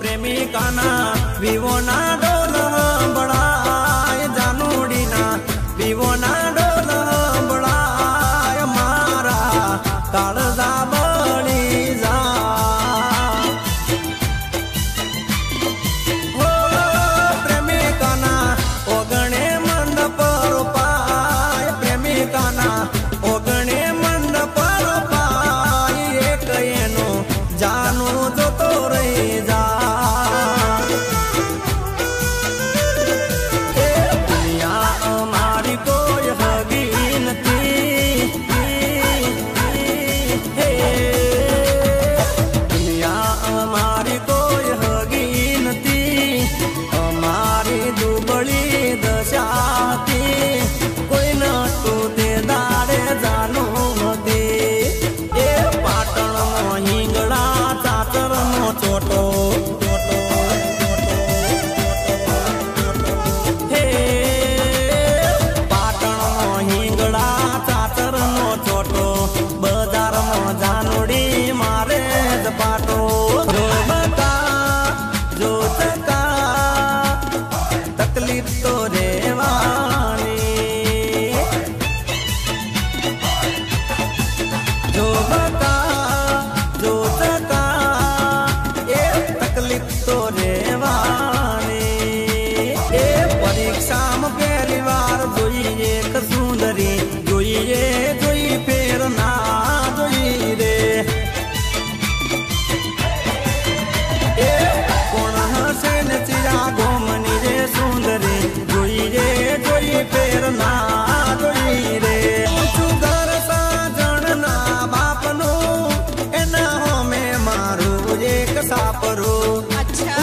प्रेमिका ना विवो ना डोल बड़ाय जानूडी ना विवो ना डोल बड़ाय मारा काळजा बळी जा हो प्रेमिका ना ओगणे मंडप रूपाय प्रेमिका ना ओगणे मंडप रूपाय एक एनो जानू जो तो रही जा दुनिया हमारी कोई हगी नथी दुनिया हमारी कोई हगी नथी हमारी दुबड़ी दशा थी कोई न तू दे दाड़े जानू मती ए पाटण हिंगड़ा चाचर नो छोटो हे पाटण हिंगड़ा चाचर नो छोटो बजार में जानूडी मारे ज पाटो जो बता जो चका तकलीफ तो रेवानी जो बता जो चका ए तकलीफ तो रेवानी ए परीक्षा में पहली बार जोई एक सुंदरी जोईए जोई फेर ना जोई रे ए कोण हसे न चिरा गोमनी रे सुंदरी जोईए जोई फेर ना जोई रे सुगर साजण ना बापनो एना होमे मारू एक सापरो अच्छा